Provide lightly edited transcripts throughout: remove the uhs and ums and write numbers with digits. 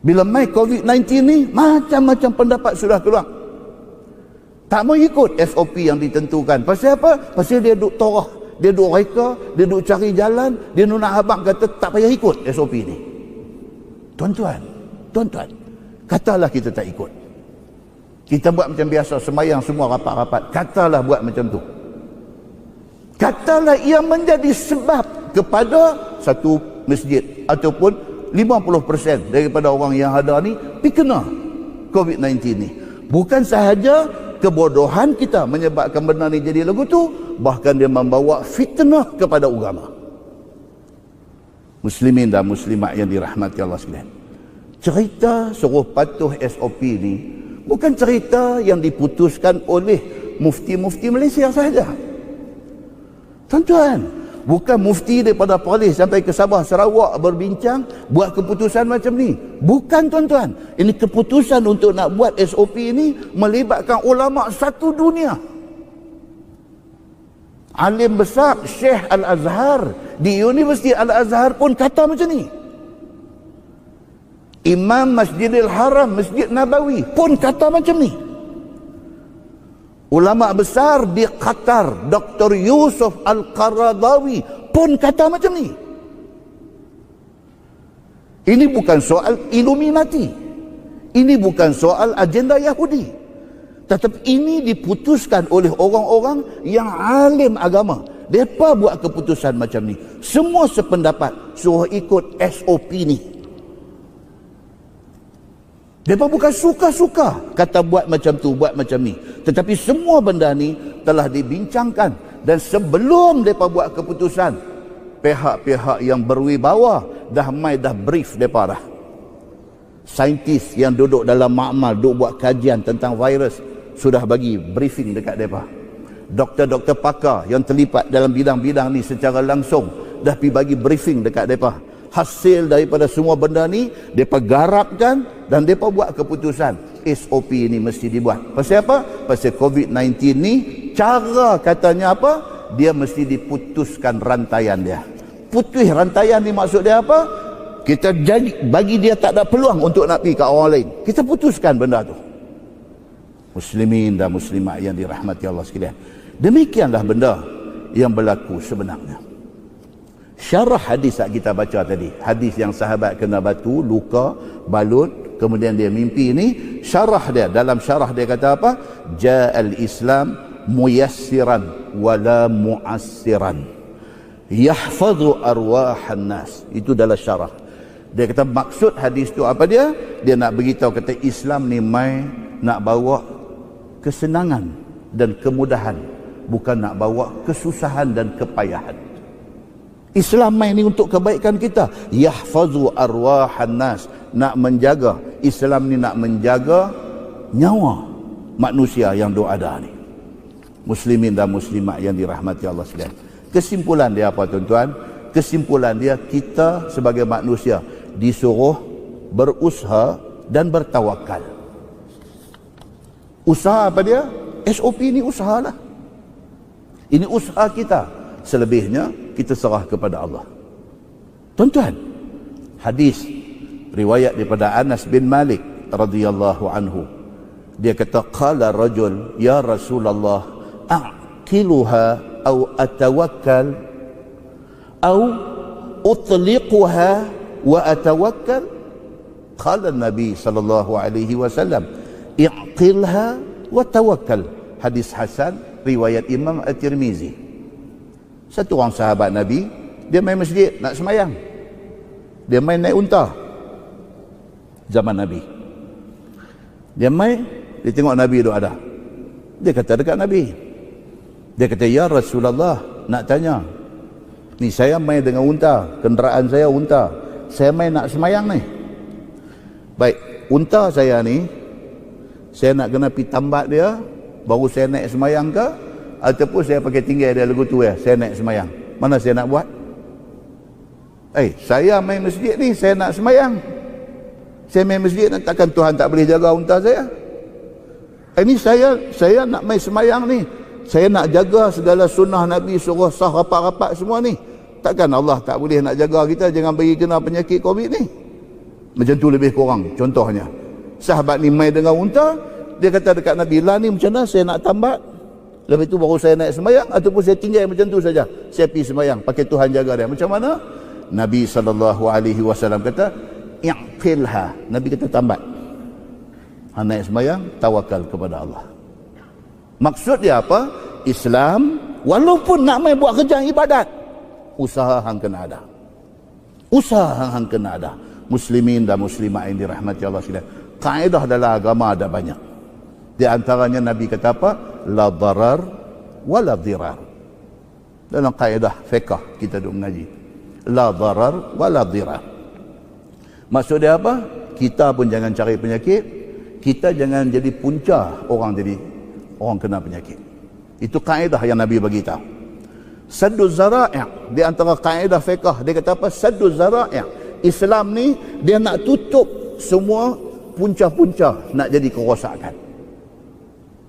Bila mai COVID-19 ni, macam-macam pendapat sudah keluar. Tak mau ikut SOP yang ditentukan. Pasal apa? Pasal dia duk torah, dia duk reka, dia duk cari jalan, dia nak abang kata tak payah ikut SOP ni. Tuan-tuan, katalah kita tak ikut. Kita buat macam biasa, sembahyang semua rapat-rapat. Katalah buat macam tu. Katalah ia menjadi sebab kepada satu masjid ataupun 50% daripada orang yang ada ni kena COVID-19 ni. Bukan sahaja kebodohan kita menyebabkan benda ni jadi lagu tu, bahkan dia membawa fitnah kepada agama. Muslimin dan muslimat yang dirahmati Allah sekalian, cerita suruh patuh SOP ni bukan cerita yang diputuskan oleh mufti-mufti Malaysia sahaja. Tuan-tuan, bukan mufti daripada Perlis sampai ke Sabah, Sarawak berbincang buat keputusan macam ni. Bukan, tuan-tuan. Ini keputusan untuk nak buat SOP ini melibatkan ulama satu dunia. Alim besar Syekh Al-Azhar di Universiti Al-Azhar pun kata macam ni. Imam Masjidil Haram, Masjid Nabawi pun kata macam ni. Ulama besar di Qatar, Dr. Yusuf Al-Qaradawi pun kata macam ni. Ini bukan soal Illuminati. Ini bukan soal agenda Yahudi. Tetapi ini diputuskan oleh orang-orang yang alim agama. Mereka buat keputusan macam ni. Semua sependapat suruh ikut SOP ni. Mereka bukan suka-suka kata buat macam tu, buat macam ni. Tetapi semua benda ni telah dibincangkan. Dan sebelum mereka buat keputusan, pihak-pihak yang berwibawa dah brief mereka dah. Saintis yang duduk dalam makmal, duduk buat kajian tentang virus, sudah bagi briefing dekat mereka. Doktor-doktor pakar yang terlibat dalam bidang-bidang ni secara langsung dah pergi bagi briefing dekat mereka. Hasil daripada semua benda ni mereka garapkan dan mereka buat keputusan SOP ni mesti dibuat. Pasal apa? Pasal COVID-19 ni cara katanya apa? Dia mesti diputuskan rantaian dia. Putus rantaian ni maksud dia apa? Kita jadi bagi dia tak ada peluang untuk nak pergi ke orang lain. Kita putuskan benda tu. Muslimin dan muslimat yang dirahmati Allah sekalian, demikianlah benda yang berlaku sebenarnya. Syarah hadis yang kita baca tadi, hadis yang sahabat kena batu, luka, balut, kemudian dia mimpi ni, syarah dia, dalam syarah dia kata apa? Ja'al Islam muyassiran wala mu'assiran yahfazu arwahan nas. Itu dalam syarah. Dia kata maksud hadis tu apa dia? Dia nak beritahu kata Islam ni mai nak bawa kesenangan dan kemudahan, bukan nak bawa kesusahan dan kepayahan. Islam main ni untuk kebaikan kita. Yahfazu arwahan nas, nak menjaga. Islam ni nak menjaga nyawa manusia yang ada ni. Muslimin dan muslimat yang dirahmati Allah sekalian. Kesimpulan dia apa, tuan-tuan? Kesimpulan dia, kita sebagai manusia disuruh berusaha dan bertawakal. Usaha apa dia? SOP ni usahalah. Ini usaha kita. Selebihnya kita serah kepada Allah. Tuan-tuan, hadis riwayat daripada Anas bin Malik radhiyallahu anhu. Dia kata qala rajul ya Rasulullah a'qiluha au atawakkal au utliquha wa atawakkal. Qala Nabi sallallahu alaihi wasallam i'qilha wa tawakkal. Hadis hasan riwayat Imam At-Tirmizi. Satu orang sahabat Nabi, dia main masjid nak semayang. Dia main naik unta. Zaman Nabi. Dia main, dia tengok Nabi tu ada. Dia kata dekat Nabi. Dia kata, ya Rasulullah, nak tanya. Ni saya main dengan unta, kenderaan saya unta. Saya main nak semayang ni. Baik, unta saya ni, saya nak kena pergi tambat dia, baru saya naik semayang ke? Ataupun saya pakai tinggal dia lagu tu ya, saya naik semayang. Mana saya nak buat? Saya main masjid ni, saya nak semayang. Saya main masjid, takkan Tuhan tak boleh jaga unta saya? Ini saya nak main semayang ni, saya nak jaga segala sunnah Nabi, suruh sah rapat-rapat semua ni. Takkan Allah tak boleh nak jaga kita jangan bagi kena penyakit COVID ni? Macam tu lebih kurang contohnya. Sahabat ni mai dengan unta, dia kata dekat Nabi, lah ni macam mana saya nak tambat, lepas tu baru saya naik sembahyang, ataupun saya tinggal macam tu saja, saya pergi sembahyang pakai Tuhan jaga dia, macam mana? Nabi SAW kata, i'qilha, Nabi kata tambat, naik sembahyang, tawakal kepada Allah. Maksud dia apa? Islam walaupun nak main buat kerja ibadat, usaha hang kena ada, usaha hang kena ada. Muslimin dan muslimat yang dirahmati Allah sekalian, kaedah dalam agama ada banyak. Di antaranya Nabi kata apa? La darar wa la dirar. Dalam kaedah fiqh kita duk mengaji, la darar wa la dirar. Maksud dia apa? Kita pun jangan cari penyakit, kita jangan jadi punca orang kena penyakit. Itu kaedah yang Nabi bagi tahu. Saddu zara'i', di antara kaedah fiqh dia kata apa? Saddu zara'i'. Islam ni dia nak tutup semua punca-punca nak jadi kerosakan.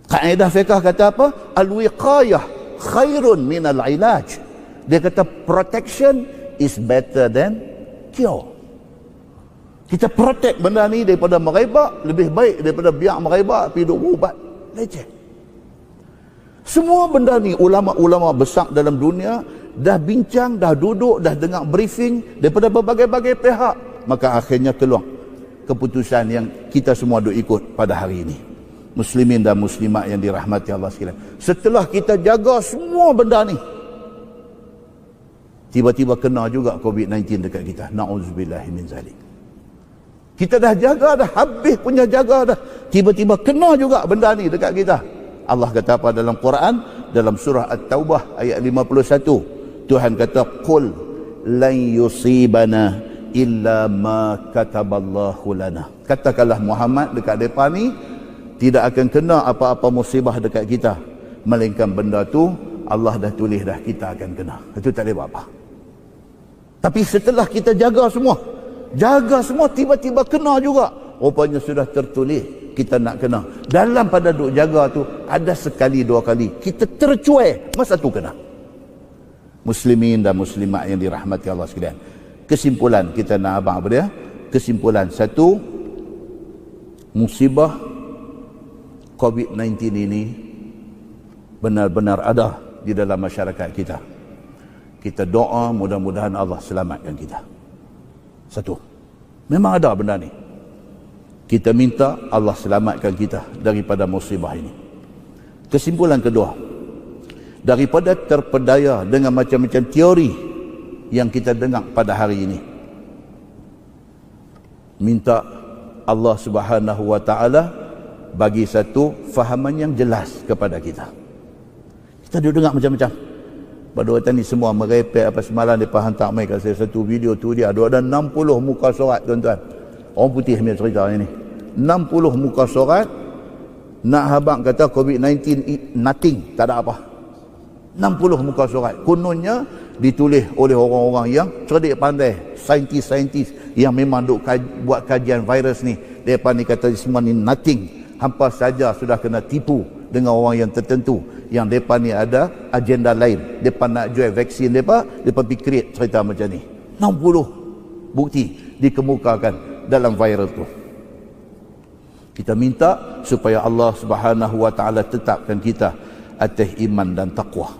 Kaedah fiqh kata apa? Al-wiqayah khairun min al-ilaj. Dia kata protection is better than cure. Kita protect benda ni daripada merebak, lebih baik daripada biar merebak pergi duk ubat leceh. Semua benda ni ulama-ulama besar dalam dunia dah bincang, dah duduk, dah dengar briefing daripada berbagai-bagai pihak. Maka akhirnya keluar keputusan yang kita semua duk ikut pada hari ini. Muslimin dan muslimat yang dirahmati Allah sekalian, setelah kita jaga semua benda ni, tiba-tiba kena juga COVID-19 dekat kita. Na'udzubillahi min zalik. Kita dah jaga dah, habis punya jaga dah, tiba-tiba kena juga benda ni dekat kita. Allah kata apa dalam Quran, dalam surah At-Taubah ayat 51, Tuhan kata, qul lan yusibana illa ma kataballahu lana. Katakanlah Muhammad dekat depa ni, tidak akan kena apa-apa musibah dekat kita, melainkan benda tu Allah dah tulis dah kita akan kena. Itu tak boleh buat apa. Tapi setelah kita jaga semua, tiba-tiba kena juga. Rupanya sudah tertulis kita nak kena. Dalam pada duk jaga tu, ada sekali dua kali kita tercuai, masa tu kena. Muslimin dan muslimat yang dirahmati Allah sekalian, kesimpulan kita nak abang apa dia? Kesimpulan satu, musibah COVID-19 ini benar-benar ada di dalam masyarakat kita. Kita doa mudah-mudahan Allah selamatkan kita. Satu, memang ada benda ni. Kita minta Allah selamatkan kita daripada musibah ini. Kesimpulan kedua, daripada terpedaya dengan macam-macam teori yang kita dengar pada hari ini, minta Allah Subhanahu wa taala bagi satu fahaman yang jelas kepada kita. Kita duduk dengar macam-macam. Pada waktu ni semua merepek apa semalam dia hantar mai kat saya satu video tu, dia ada 60 muka surat tuan-tuan. Orang putih punya cerita ni. 60 muka surat nak habang kata COVID-19 nothing, tak ada apa. 60 muka surat. Kononnya ditulis oleh orang-orang yang cerdik pandai, saintis-saintis yang memang duk buat kajian virus ni. Depa ni kata semua ni nothing. Hampa saja sudah kena tipu dengan orang yang tertentu yang depa ni ada agenda lain. Depa nak jual vaksin depa pergi create cerita macam ni. 60 bukti dikemukakan dalam viral tu. Kita minta supaya Allah Subhanahu wa taala tetapkan kita atas iman dan takwa.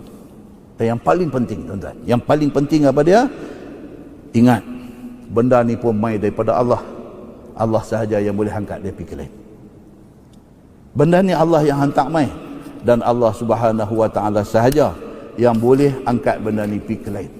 Dan yang paling penting tuan-tuan, yang paling penting apa dia? Ingat, benda ni pun mai daripada Allah. Allah sahaja yang boleh angkat dia pergi lain. Benda ni Allah yang hantar mai, dan Allah Subhanahu wa taala sahaja yang boleh angkat benda ni pergi lain.